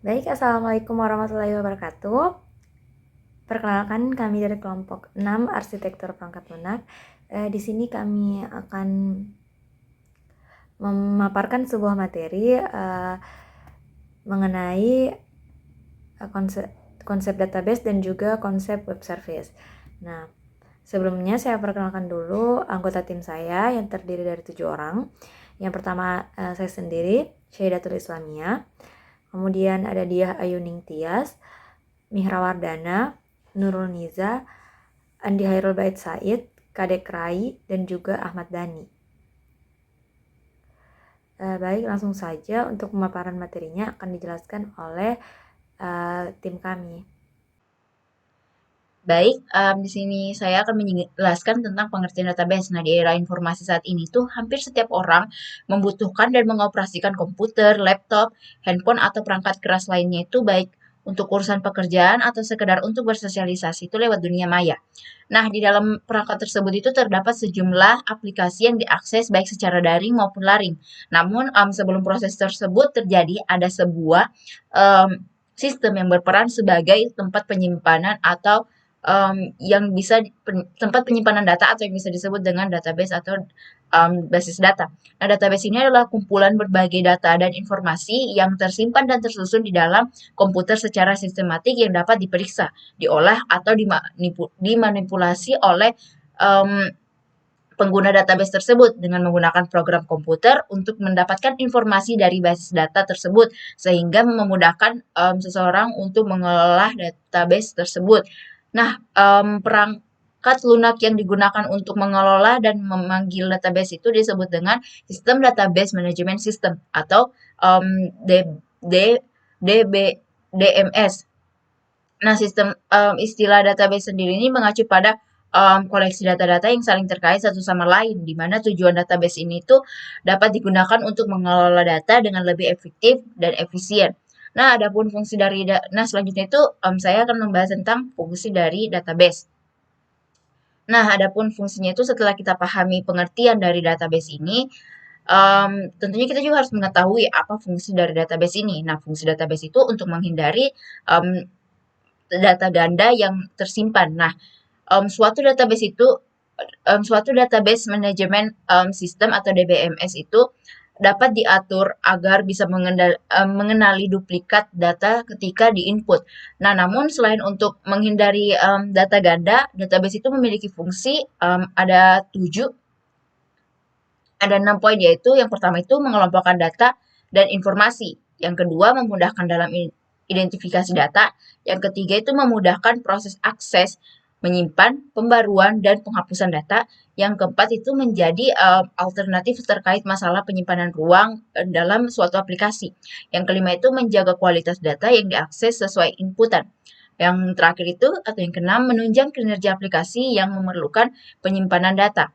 Baik, Assalamualaikum warahmatullahi wabarakatuh. Perkenalkan, kami dari kelompok 6 Arsitektur Perangkat Lunak. Di sini kami akan memaparkan sebuah materi mengenai konsep database dan juga konsep web service. Nah, sebelumnya saya perkenalkan dulu anggota tim saya yang terdiri dari 7 orang. Yang pertama saya sendiri, Syahidatul Islamia. Kemudian ada Diah Ayuning Tias, Mihrawardana, Nurul Niza, Andi Hairul Bait Said, Kadek Rai, dan juga Ahmad Dhani. Baik, langsung saja untuk pemaparan materinya akan dijelaskan oleh tim kami. Baik, di sini saya akan menjelaskan tentang pengertian database. Nah, di era informasi saat ini tuh hampir setiap orang membutuhkan dan mengoperasikan komputer, laptop, handphone, atau perangkat keras lainnya itu baik untuk urusan pekerjaan atau sekedar untuk bersosialisasi itu lewat dunia maya. Nah, di dalam perangkat tersebut itu terdapat sejumlah aplikasi yang diakses baik secara daring maupun laring. Namun, sebelum proses tersebut terjadi, ada sebuah sistem yang berperan sebagai tempat penyimpanan atau yang bisa tempat penyimpanan data atau yang bisa disebut dengan database atau basis data. Nah, database ini adalah kumpulan berbagai data dan informasi yang tersimpan dan tersusun di dalam komputer secara sistematik yang dapat diperiksa, diolah atau dimanipulasi oleh um, pengguna database tersebut dengan menggunakan program komputer untuk mendapatkan informasi dari basis data tersebut sehingga memudahkan seseorang untuk mengelola database tersebut. Nah, perangkat lunak yang digunakan untuk mengelola dan memanggil database itu disebut dengan sistem database management system atau D, D, DB, DMS. Nah, sistem istilah database sendiri ini mengacu pada koleksi data-data yang saling terkait satu sama lain, di mana tujuan database ini tuh dapat digunakan untuk mengelola data dengan lebih efektif dan efisien. Nah, adapun fungsi dari selanjutnya itu saya akan membahas tentang fungsi dari database. Nah, adapun fungsinya itu setelah kita pahami pengertian dari database ini, tentunya kita juga harus mengetahui apa fungsi dari database ini. Nah, fungsi database itu untuk menghindari um, data ganda yang tersimpan. Nah, suatu database manajemen sistem atau DBMS itu dapat diatur agar bisa mengenali duplikat data ketika di-input. Nah, namun selain untuk menghindari data ganda, database itu memiliki fungsi ada 7, ada 6 poin, yaitu yang pertama itu mengelompokkan data dan informasi. Yang kedua, memudahkan dalam identifikasi data. Yang ketiga itu memudahkan proses akses, menyimpan, pembaruan, dan penghapusan data. Yang keempat itu menjadi alternatif terkait masalah penyimpanan ruang dalam suatu aplikasi. Yang kelima itu menjaga kualitas data yang diakses sesuai inputan. Yang terakhir itu atau yang keenam menunjang kinerja aplikasi yang memerlukan penyimpanan data.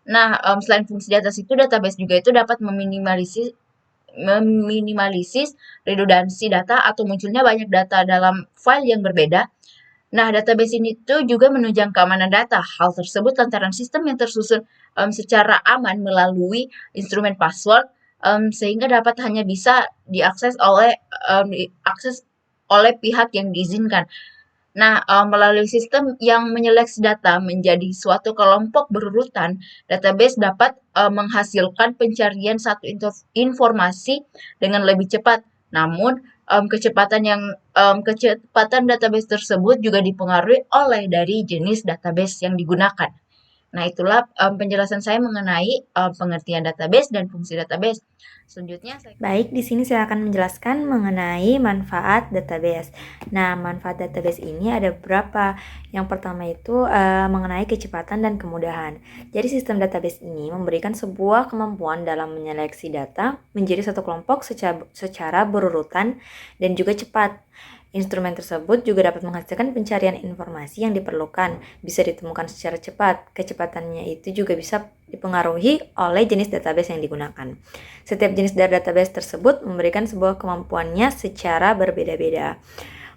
Nah, selain fungsi di atas itu, database juga itu dapat meminimalisis redundansi data atau munculnya banyak data dalam file yang berbeda. Nah, database ini tuh juga menunjang keamanan data. Hal tersebut lantaran sistem yang tersusun secara aman melalui instrumen password, sehingga dapat hanya bisa diakses oleh pihak yang diizinkan. Nah, melalui sistem yang menyeleksi data menjadi suatu kelompok berurutan, database dapat menghasilkan pencarian satu informasi dengan lebih cepat. Namun, kecepatan database tersebut juga dipengaruhi oleh dari jenis database yang digunakan. Nah, itulah penjelasan saya mengenai pengertian database dan fungsi database. Selanjutnya, Baik, di sini saya akan menjelaskan mengenai manfaat database. Nah, manfaat database ini ada beberapa. Yang pertama itu mengenai kecepatan dan kemudahan. Jadi sistem database ini memberikan sebuah kemampuan dalam menyeleksi data menjadi satu kelompok secara berurutan dan juga cepat. Instrumen tersebut juga dapat menghasilkan pencarian informasi yang diperlukan, bisa ditemukan secara cepat. Kecepatannya itu juga bisa dipengaruhi oleh jenis database yang digunakan. Setiap jenis dari database tersebut memberikan sebuah kemampuannya secara berbeda-beda.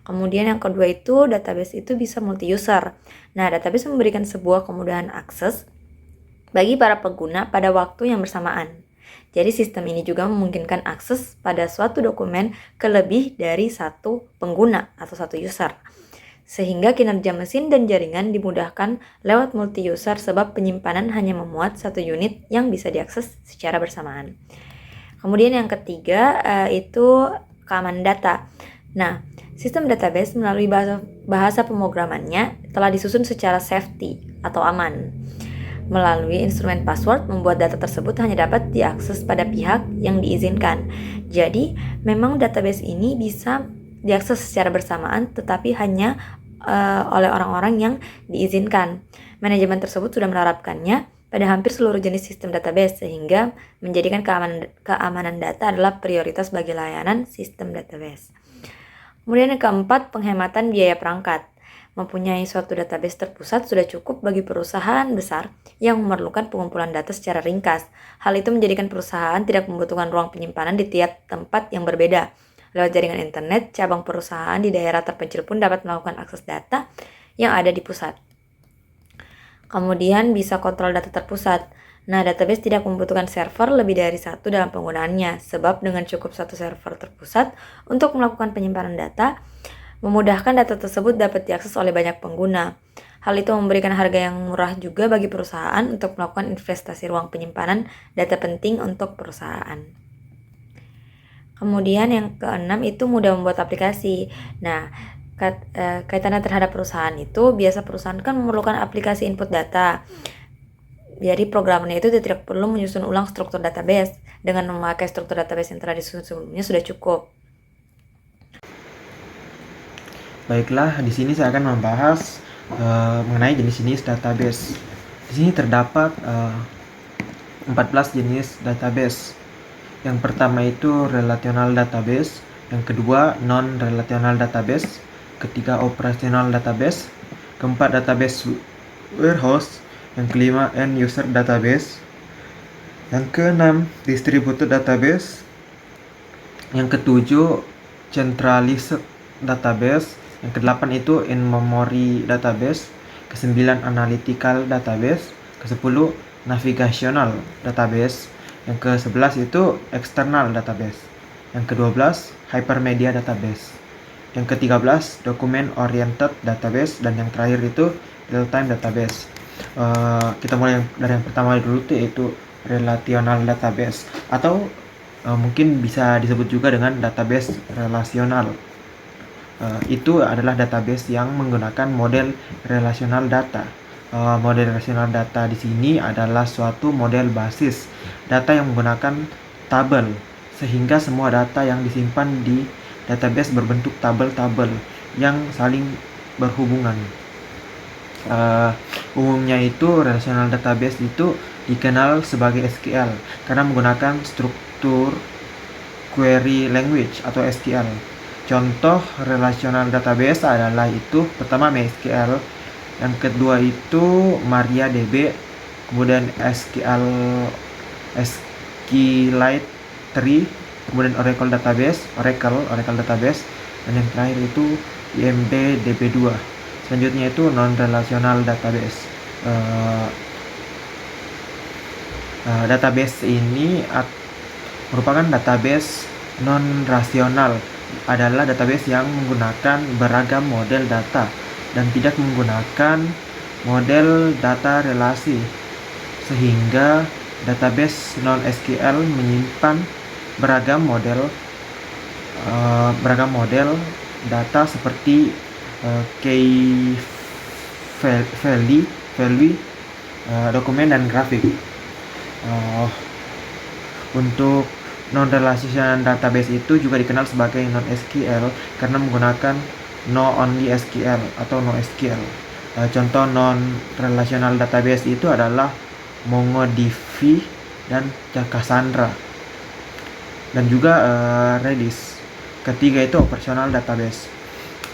Kemudian yang kedua itu, database itu bisa multi-user. Nah, database memberikan sebuah kemudahan akses bagi para pengguna pada waktu yang bersamaan. Jadi sistem ini juga memungkinkan akses pada suatu dokumen ke lebih dari satu pengguna atau satu user. Sehingga kinerja mesin dan jaringan dimudahkan lewat multi-user sebab penyimpanan hanya memuat satu unit yang bisa diakses secara bersamaan. Kemudian yang ketiga itu keamanan data. Nah, sistem database melalui bahasa pemrogramannya telah disusun secara safety atau aman. Melalui instrumen password, membuat data tersebut hanya dapat diakses pada pihak yang diizinkan. Jadi, memang database ini bisa diakses secara bersamaan, tetapi hanya oleh orang-orang yang diizinkan. Manajemen tersebut sudah menerapkannya pada hampir seluruh jenis sistem database, sehingga menjadikan keamanan data adalah prioritas bagi layanan sistem database. Kemudian yang keempat, penghematan biaya perangkat. Mempunyai suatu database terpusat sudah cukup bagi perusahaan besar yang memerlukan pengumpulan data secara ringkas. Hal itu menjadikan perusahaan tidak membutuhkan ruang penyimpanan di tiap tempat yang berbeda. Lewat jaringan internet, cabang perusahaan di daerah terpencil pun dapat melakukan akses data yang ada di pusat. Kemudian bisa kontrol data terpusat. Nah, database tidak membutuhkan server lebih dari satu dalam penggunaannya, sebab dengan cukup satu server terpusat untuk melakukan penyimpanan data, memudahkan data tersebut dapat diakses oleh banyak pengguna. Hal itu memberikan harga yang murah juga bagi perusahaan untuk melakukan investasi ruang penyimpanan data penting untuk perusahaan. Kemudian yang keenam itu mudah membuat aplikasi. Nah, kaitannya terhadap perusahaan itu, biasa perusahaan kan memerlukan aplikasi input data. Jadi programnya itu tidak perlu menyusun ulang struktur database. Dengan memakai struktur database yang telah disusun sebelumnya sudah cukup. Baiklah, di sini saya akan membahas mengenai jenis-jenis database. Di sini terdapat 14 jenis database. Yang pertama itu relational database, yang kedua non-relational database, ketiga operational database, keempat database warehouse, yang kelima end user database, yang keenam distributed database, yang ketujuh centralized database, yang kedelapan itu in-memory database, ke-9 analytical database, ke-10 navigational database, yang ke-11 itu external database, yang ke-12 hypermedia database, yang ke-13 document oriented database, dan yang terakhir itu real-time database. Kita mulai dari yang pertama dulu, yaitu relational database, atau mungkin bisa disebut juga dengan database relasional. Itu adalah database yang menggunakan model relational data. Model relational data di sini adalah suatu model basis data yang menggunakan tabel, sehingga semua data yang disimpan di database berbentuk tabel-tabel yang saling berhubungan. Umumnya itu relational database itu dikenal sebagai SQL karena menggunakan struktur query language atau SQL. Contoh relational database adalah itu pertama MySQL, yang kedua itu MariaDB, kemudian SQLite 3, kemudian Oracle database, dan yang terakhir itu IMB DB2. Selanjutnya itu non-relational database. Database ini merupakan database non-rasional, adalah database yang menggunakan beragam model data dan tidak menggunakan model data relasi, sehingga database non-SQL menyimpan beragam model data seperti key value, dokumen, dan grafik. Untuk non-relational database itu juga dikenal sebagai non-SQL karena menggunakan no-only SQL atau NoSQL. Contoh non-relational database itu adalah MongoDB dan Cassandra, dan juga Redis. Ketiga itu operational database.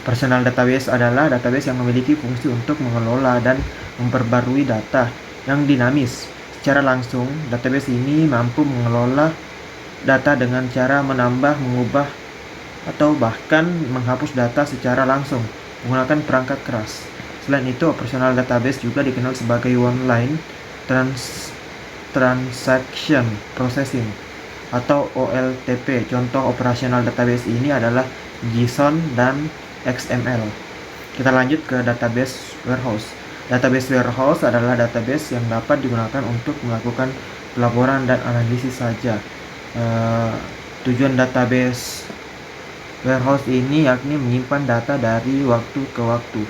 Operational database adalah database yang memiliki fungsi untuk mengelola dan memperbarui data yang dinamis secara langsung. Database ini mampu mengelola data dengan cara menambah, mengubah, atau bahkan menghapus data secara langsung menggunakan perangkat keras. Selain itu, operational database juga dikenal sebagai one-line Transaction Processing atau OLTP. Contoh operasional database ini adalah JSON dan XML. Kita lanjut ke database warehouse. Database warehouse adalah database yang dapat digunakan untuk melakukan pelaporan dan analisis saja. Tujuan database warehouse ini yakni menyimpan data dari waktu ke waktu.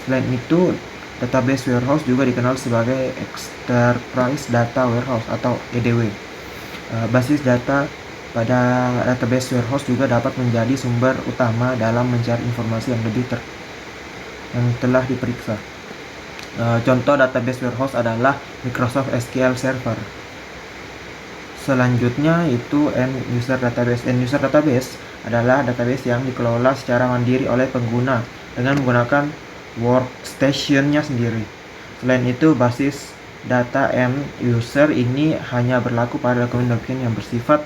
Selain itu, database warehouse juga dikenal sebagai Enterprise Data Warehouse atau EDW. Basis data pada database warehouse juga dapat menjadi sumber utama dalam mencari informasi yang telah diperiksa. Contoh database warehouse adalah Microsoft SQL Server. Selanjutnya itu end user database. End user database adalah database yang dikelola secara mandiri oleh pengguna dengan menggunakan workstation-nya sendiri. Selain itu, basis data end user ini hanya berlaku pada dokumen-dokumen yang bersifat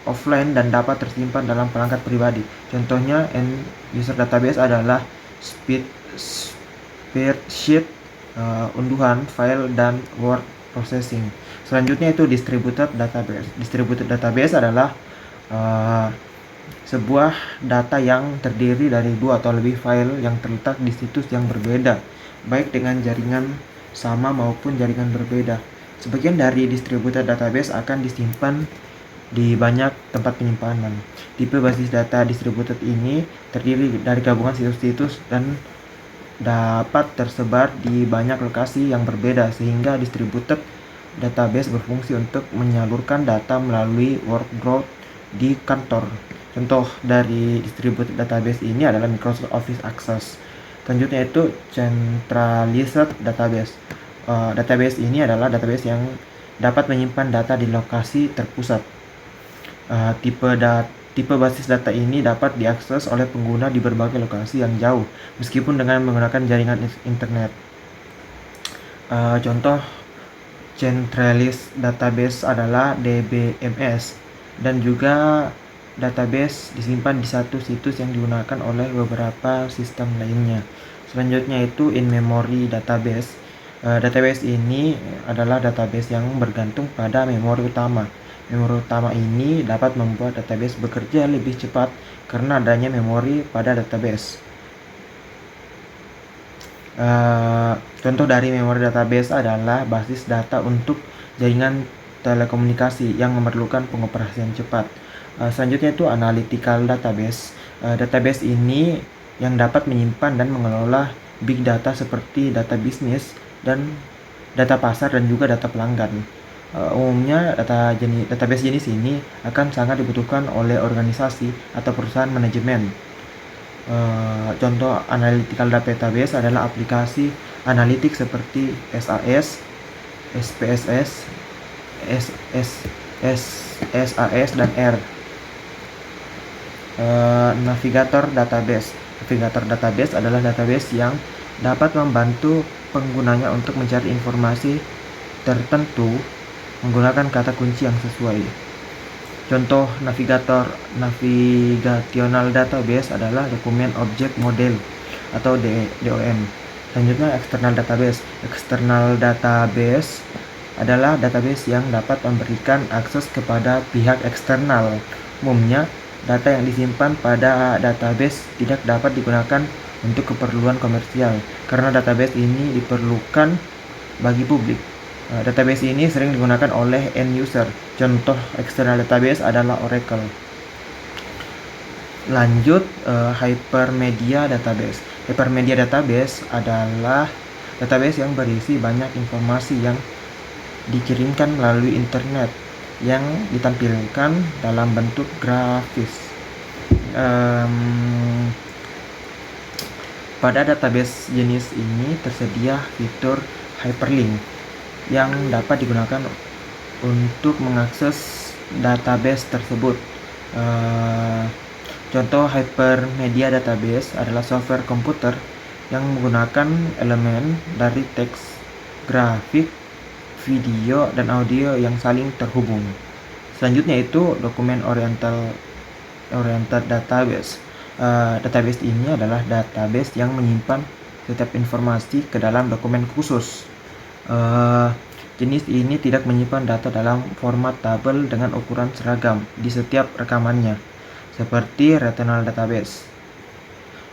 offline dan dapat tersimpan dalam perangkat pribadi. Contohnya end user database adalah spreadsheet, unduhan file, dan word processing. Selanjutnya itu distributed database. Distributed database adalah sebuah data yang terdiri dari 2 atau lebih file yang terletak di situs yang berbeda, baik dengan jaringan sama maupun jaringan berbeda. Sebagian dari distributed database akan disimpan di banyak tempat penyimpanan. Tipe basis data distributed ini terdiri dari gabungan situs-situs dan dapat tersebar di banyak lokasi yang berbeda, sehingga distributed database berfungsi untuk menyalurkan data melalui workload di kantor. Contoh dari distributed database ini adalah Microsoft Office Access. Selanjutnya itu centralized database. Database ini adalah database yang dapat menyimpan data di lokasi terpusat. Tipe basis data ini dapat diakses oleh pengguna di berbagai lokasi yang jauh, meskipun dengan menggunakan jaringan internet. Contoh centralized database adalah DBMS, dan juga database disimpan di satu situs yang digunakan oleh beberapa sistem lainnya. Selanjutnya itu in-memory database. Database ini adalah database yang bergantung pada memori utama. Memori utama ini dapat membuat database bekerja lebih cepat karena adanya memori pada database. Contoh dari memori database adalah basis data untuk jaringan telekomunikasi yang memerlukan pengoperasian cepat. Selanjutnya itu analytical database. Database ini yang dapat menyimpan dan mengelola big data seperti data bisnis dan data pasar dan juga data pelanggan. Umumnya database jenis ini akan sangat dibutuhkan oleh organisasi atau perusahaan manajemen. Contoh analytical database adalah aplikasi analitik seperti SAS, SPSS, SAS, dan R. Navigator database. Navigator database adalah database yang dapat membantu penggunanya untuk mencari informasi tertentu menggunakan kata kunci yang sesuai. Contoh navigational database adalah dokumen object model atau DOM. Selanjutnya external database. External database adalah database yang dapat memberikan akses kepada pihak eksternal. Umumnya, data yang disimpan pada database tidak dapat digunakan untuk keperluan komersial karena database ini diperlukan bagi publik. Database ini sering digunakan oleh end user. Contoh external database adalah Oracle. Lanjut, hypermedia database. Hypermedia database adalah database yang berisi banyak informasi yang dikirimkan melalui internet yang ditampilkan dalam bentuk grafis. Pada database jenis ini tersedia fitur hyperlink yang dapat digunakan untuk mengakses database tersebut. Contoh hypermedia database adalah software komputer yang menggunakan elemen dari teks, grafik, video, dan audio yang saling terhubung. Selanjutnya itu dokumen oriented database. Database ini adalah database yang menyimpan setiap informasi ke dalam dokumen khusus. Jenis ini tidak menyimpan data dalam format tabel dengan ukuran seragam di setiap rekamannya, seperti Relational Database.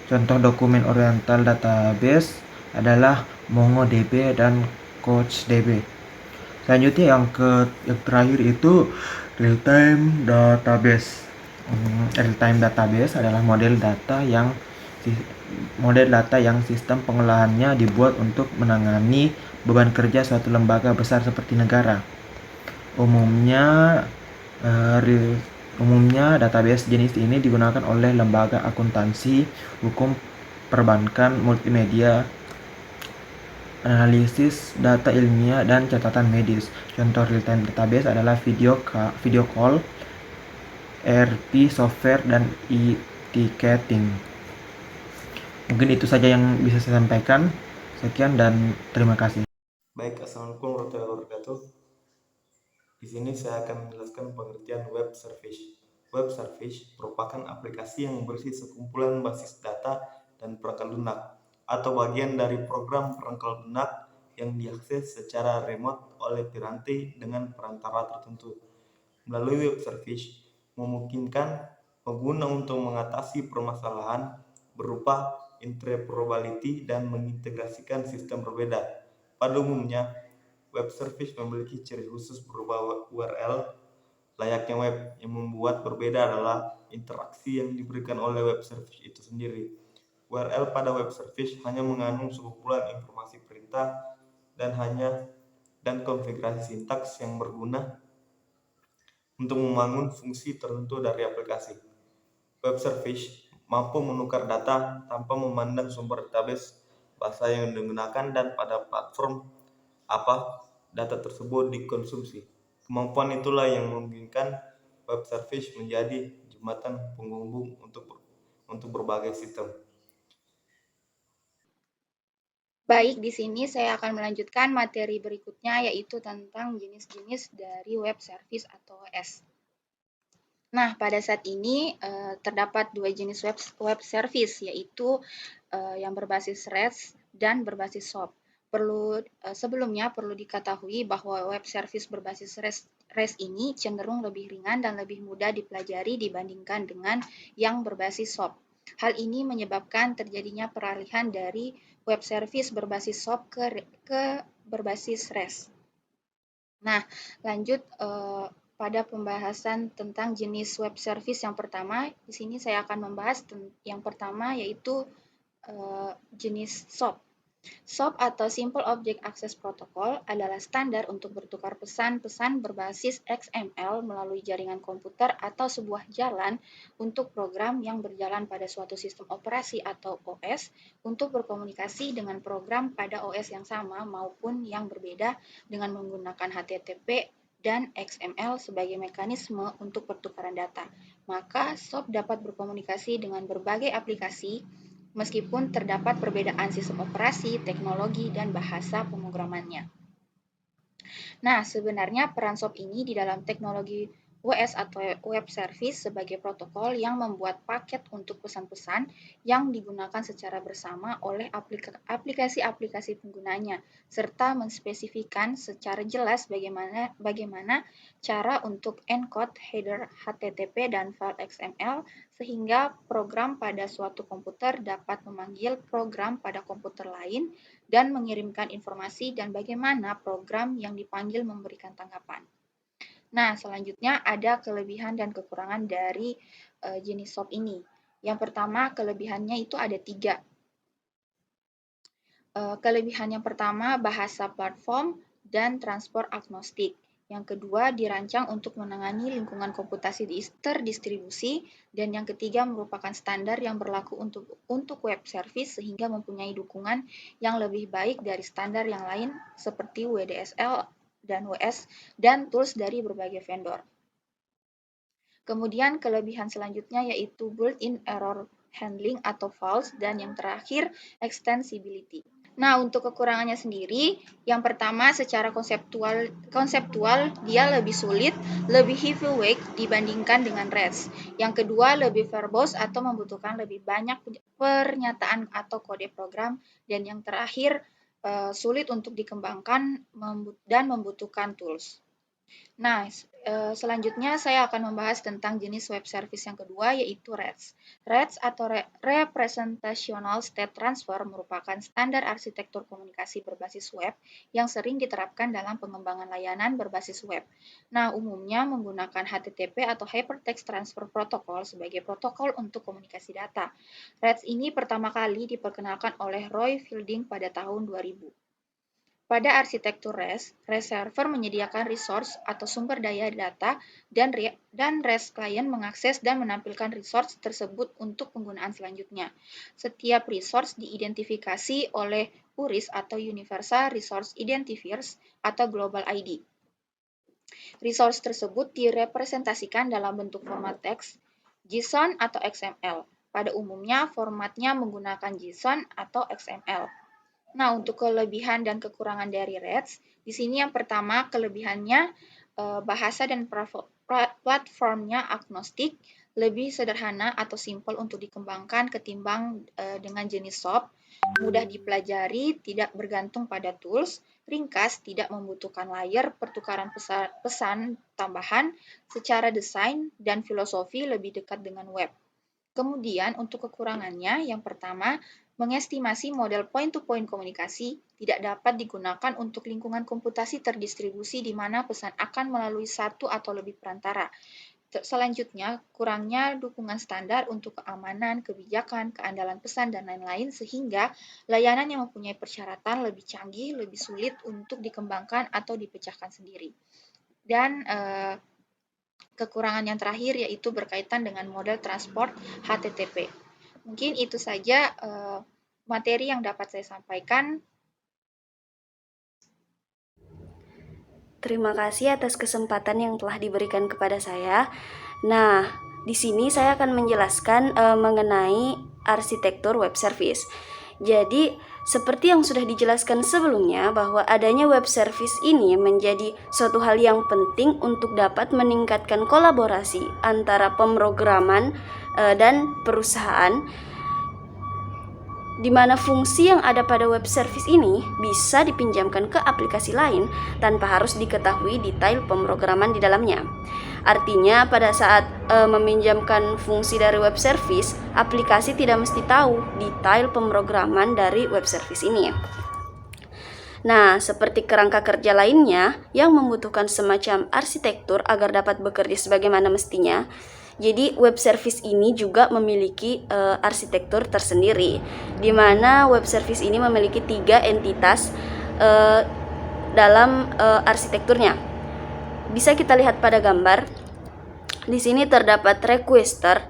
Contoh dokumen oriental database adalah MongoDB dan CouchDB. Selanjutnya yang terakhir itu real-time database. Real-time database adalah model data yang sistem pengolahannya dibuat untuk menangani beban kerja suatu lembaga besar seperti negara. Umumnya database jenis ini digunakan oleh lembaga akuntansi, hukum, perbankan, multimedia, analisis data ilmiah, dan catatan medis. Contoh real-time database adalah video call, ERP software, dan e-ticketing. Mungkin itu saja yang bisa saya sampaikan. Sekian dan terima kasih. Baik, Assalamualaikum warahmatullahi wabarakatuh. Di sini saya akan menjelaskan pengertian web service. Web service merupakan aplikasi yang berisi sekumpulan basis data dan perangkat lunak atau bagian dari program perangkat lunak yang diakses secara remote oleh piranti dengan perantara tertentu. Melalui web service memungkinkan pengguna untuk mengatasi permasalahan berupa interoperability dan mengintegrasikan sistem berbeda. Pada umumnya, web service memiliki ciri khusus berupa URL layaknya web. Yang membuat berbeda adalah interaksi yang diberikan oleh web service itu sendiri. URL pada web service hanya mengandung sekumpulan informasi perintah dan konfigurasi sintaks yang berguna untuk membangun fungsi tertentu dari aplikasi. Web service mampu menukar data tanpa memandang sumber database, bahasa yang digunakan, dan pada platform apa data tersebut dikonsumsi. Kemampuan itulah yang memungkinkan web service menjadi jembatan penghubung untuk berbagai sistem. Baik, di sini saya akan melanjutkan materi berikutnya, yaitu tentang jenis-jenis dari web service atau WS. Nah, pada saat ini terdapat dua jenis web service, yaitu yang berbasis REST dan berbasis SOAP. Sebelumnya perlu diketahui bahwa web service berbasis REST ini cenderung lebih ringan dan lebih mudah dipelajari dibandingkan dengan yang berbasis SOAP. Hal ini menyebabkan terjadinya peralihan dari web service berbasis SOAP ke berbasis REST. Nah, lanjut pada pembahasan tentang jenis web service yang pertama. Di sini saya akan membahas yang pertama, yaitu jenis SOAP. SOAP atau Simple Object Access Protocol adalah standar untuk bertukar pesan-pesan berbasis XML melalui jaringan komputer atau sebuah jalan untuk program yang berjalan pada suatu sistem operasi atau OS untuk berkomunikasi dengan program pada OS yang sama maupun yang berbeda dengan menggunakan HTTP dan XML sebagai mekanisme untuk pertukaran data. Maka SOAP dapat berkomunikasi dengan berbagai aplikasi meskipun terdapat perbedaan sistem operasi, teknologi, dan bahasa pemrogramannya. Nah, sebenarnya peran SOAP ini di dalam teknologi WS atau Web Service sebagai protokol yang membuat paket untuk pesan-pesan yang digunakan secara bersama oleh aplikasi-aplikasi penggunanya, serta menspesifikkan secara jelas bagaimana cara untuk encode header HTTP dan file XML sehingga program pada suatu komputer dapat memanggil program pada komputer lain dan mengirimkan informasi dan bagaimana program yang dipanggil memberikan tanggapan. Nah, selanjutnya ada kelebihan dan kekurangan dari jenis SOAP ini. Yang pertama, kelebihannya itu ada 3. Kelebihan yang pertama, bahasa platform dan transport agnostik. Yang kedua, dirancang untuk menangani lingkungan komputasi terdistribusi. Dan yang ketiga, merupakan standar yang berlaku untuk web service sehingga mempunyai dukungan yang lebih baik dari standar yang lain seperti WDSL dan WS dan tools dari berbagai vendor. Kemudian kelebihan selanjutnya yaitu built-in error handling atau FALS, dan yang terakhir extensibility. Nah, untuk kekurangannya sendiri, yang pertama secara konseptual dia lebih sulit, lebih heavyweight dibandingkan dengan REST. Yang kedua, lebih verbose atau membutuhkan lebih banyak pernyataan atau kode program. Dan yang terakhir, sulit untuk dikembangkan dan membutuhkan tools. Nah, selanjutnya saya akan membahas tentang jenis web service yang kedua, yaitu REST. REST atau Representational State Transfer merupakan standar arsitektur komunikasi berbasis web yang sering diterapkan dalam pengembangan layanan berbasis web. Nah, umumnya menggunakan HTTP atau Hypertext Transfer Protocol sebagai protokol untuk komunikasi data. REST ini pertama kali diperkenalkan oleh Roy Fielding pada tahun 2000. Pada arsitektur REST server menyediakan resource atau sumber daya data dan REST client mengakses dan menampilkan resource tersebut untuk penggunaan selanjutnya. Setiap resource diidentifikasi oleh URIS atau Universal Resource Identifiers atau Global ID. Resource tersebut direpresentasikan dalam bentuk format teks, JSON atau XML. Pada umumnya formatnya menggunakan JSON atau XML. Nah, untuk kelebihan dan kekurangan dari REST, di sini yang pertama kelebihannya bahasa dan platformnya agnostik, lebih sederhana atau simpel untuk dikembangkan ketimbang dengan jenis SOAP, mudah dipelajari, tidak bergantung pada tools, ringkas, tidak membutuhkan layer, pertukaran pesan tambahan, secara desain dan filosofi lebih dekat dengan web. Kemudian untuk kekurangannya, yang pertama, mengestimasi model point-to-point komunikasi tidak dapat digunakan untuk lingkungan komputasi terdistribusi di mana pesan akan melalui satu atau lebih perantara. Selanjutnya, kurangnya dukungan standar untuk keamanan, kebijakan, keandalan pesan, dan lain-lain sehingga layanan yang mempunyai persyaratan lebih canggih, lebih sulit untuk dikembangkan atau dipecahkan sendiri. Dan kekurangan yang terakhir yaitu berkaitan dengan model transport HTTP. Mungkin itu saja materi yang dapat saya sampaikan. Terima kasih atas kesempatan yang telah diberikan kepada saya. Nah, di sini saya akan menjelaskan mengenai arsitektur web service. Jadi, seperti yang sudah dijelaskan sebelumnya bahwa adanya web service ini menjadi suatu hal yang penting untuk dapat meningkatkan kolaborasi antara pemrograman dan perusahaan, di mana fungsi yang ada pada web service ini bisa dipinjamkan ke aplikasi lain tanpa harus diketahui detail pemrograman di dalamnya. Artinya pada saat meminjamkan fungsi dari web service, aplikasi tidak mesti tahu detail pemrograman dari web service ini. Nah, seperti kerangka kerja lainnya yang membutuhkan semacam arsitektur agar dapat bekerja sebagaimana mestinya, jadi web service ini juga memiliki arsitektur tersendiri, di mana web service ini memiliki 3 entitas dalam arsitekturnya. Bisa kita lihat pada gambar. Di sini terdapat requester,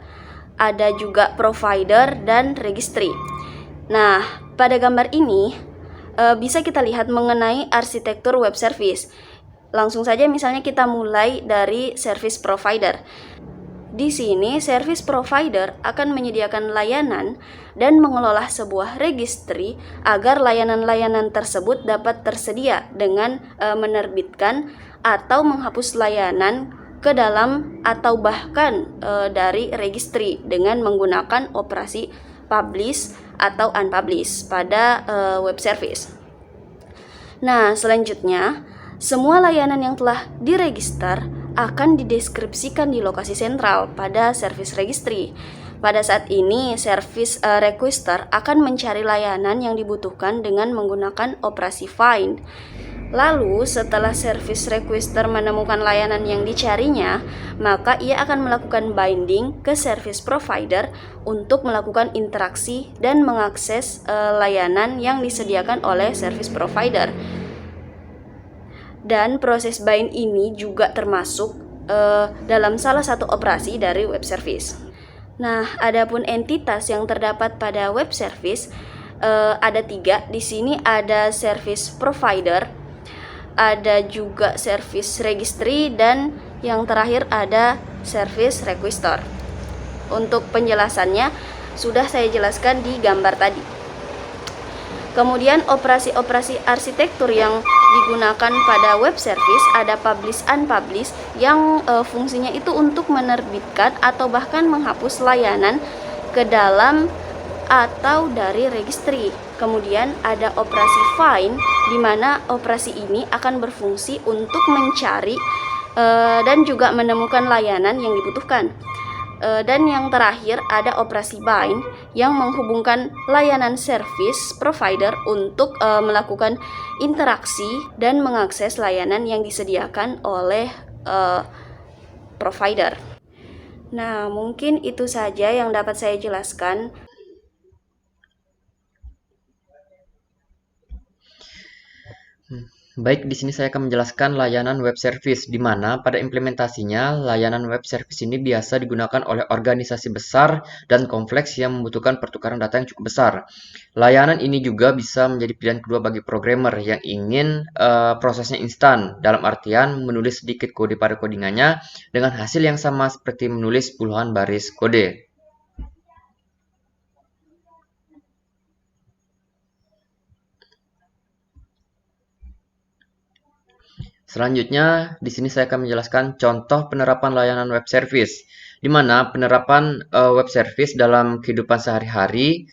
ada juga provider dan registry. Nah, pada gambar ini bisa kita lihat mengenai arsitektur web service. Langsung saja misalnya kita mulai dari service provider. Di sini, service provider akan menyediakan layanan dan mengelola sebuah registry agar layanan-layanan tersebut dapat tersedia dengan menerbitkan atau menghapus layanan ke dalam atau bahkan dari registry dengan menggunakan operasi publish atau unpublish pada web service. Nah, selanjutnya, semua layanan yang telah diregister akan dideskripsikan di lokasi sentral pada service registry. Pada saat ini, service requester akan mencari layanan yang dibutuhkan dengan menggunakan operasi find. Lalu, setelah service requester menemukan layanan yang dicarinya, maka ia akan melakukan binding ke service provider untuk melakukan interaksi dan mengakses layanan yang disediakan oleh service provider. Dan proses bind ini juga termasuk dalam salah satu operasi dari web service. Nah, adapun entitas yang terdapat pada web service ada 3. Di sini ada service provider, ada juga service registry, dan yang terakhir ada service requester. Untuk penjelasannya sudah saya jelaskan di gambar tadi. Kemudian operasi-operasi arsitektur yang digunakan pada web service ada publish unpublish yang fungsinya itu untuk menerbitkan atau bahkan menghapus layanan ke dalam atau dari registry. Kemudian ada operasi find, di mana operasi ini akan berfungsi untuk mencari dan juga menemukan layanan yang dibutuhkan. Dan yang terakhir ada operasi bind yang menghubungkan layanan service provider untuk melakukan interaksi dan mengakses layanan yang disediakan oleh provider. Nah, mungkin itu saja yang dapat saya jelaskan. Baik, di sini saya akan menjelaskan layanan web service, di mana pada implementasinya layanan web service ini biasa digunakan oleh organisasi besar dan kompleks yang membutuhkan pertukaran data yang cukup besar. Layanan ini juga bisa menjadi pilihan kedua bagi programmer yang ingin prosesnya instan, dalam artian menulis sedikit kode pada codingannya dengan hasil yang sama seperti menulis puluhan baris kode. Selanjutnya, di sini saya akan menjelaskan contoh penerapan layanan web service, di mana penerapan web service dalam kehidupan sehari-hari,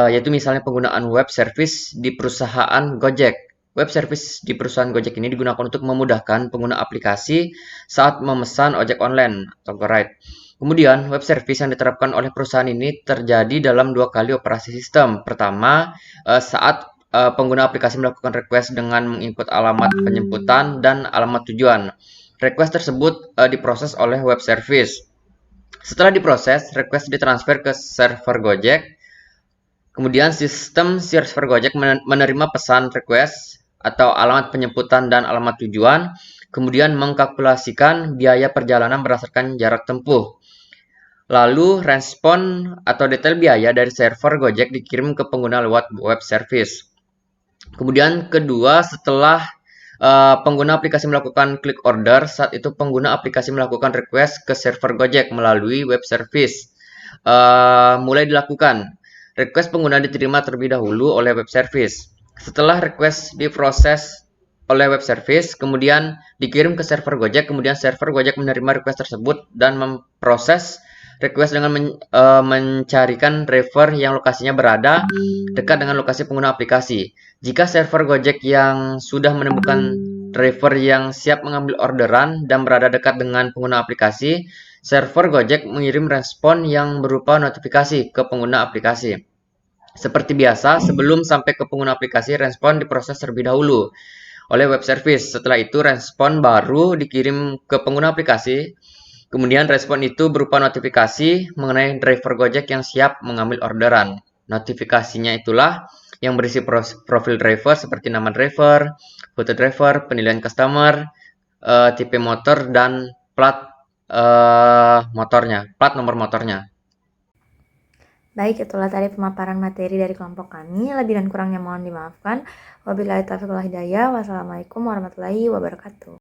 yaitu misalnya penggunaan web service di perusahaan Gojek. Web service di perusahaan Gojek ini digunakan untuk memudahkan pengguna aplikasi saat memesan ojek online atau GoRide. Kemudian, web service yang diterapkan oleh perusahaan ini terjadi dalam 2 kali operasi sistem. Pertama, saat pengguna aplikasi melakukan request dengan menginput alamat penjemputan dan alamat tujuan. Request tersebut diproses oleh web service. Setelah diproses, request ditransfer ke server Gojek. Kemudian sistem server Gojek menerima pesan request atau alamat penjemputan dan alamat tujuan, kemudian mengkalkulasikan biaya perjalanan berdasarkan jarak tempuh. Lalu respon atau detail biaya dari server Gojek dikirim ke pengguna lewat web service. Kemudian kedua, setelah pengguna aplikasi melakukan klik order, saat itu pengguna aplikasi melakukan request ke server Gojek melalui web service. Mulai dilakukan. Request pengguna diterima terlebih dahulu oleh web service. Setelah request diproses oleh web service, kemudian dikirim ke server Gojek, kemudian server Gojek menerima request tersebut dan memproses request dengan mencarikan driver yang lokasinya berada dekat dengan lokasi pengguna aplikasi. Jika server Gojek yang sudah menemukan driver yang siap mengambil orderan dan berada dekat dengan pengguna aplikasi, server Gojek mengirim respon yang berupa notifikasi ke pengguna aplikasi. Seperti biasa, sebelum sampai ke pengguna aplikasi, respon diproses terlebih dahulu oleh web service. Setelah itu, respon baru dikirim ke pengguna aplikasi. Kemudian respon itu berupa notifikasi mengenai driver Gojek yang siap mengambil orderan. Notifikasinya itulah yang berisi profil driver seperti nama driver, foto driver, penilaian customer, tipe motor, dan plat nomor motornya. Baik, itulah tadi pemaparan materi dari kelompok kami. Lebih dan kurangnya mohon dimaafkan. Wabillahi taufiq wal hidayah. Wassalamualaikum warahmatullahi wabarakatuh.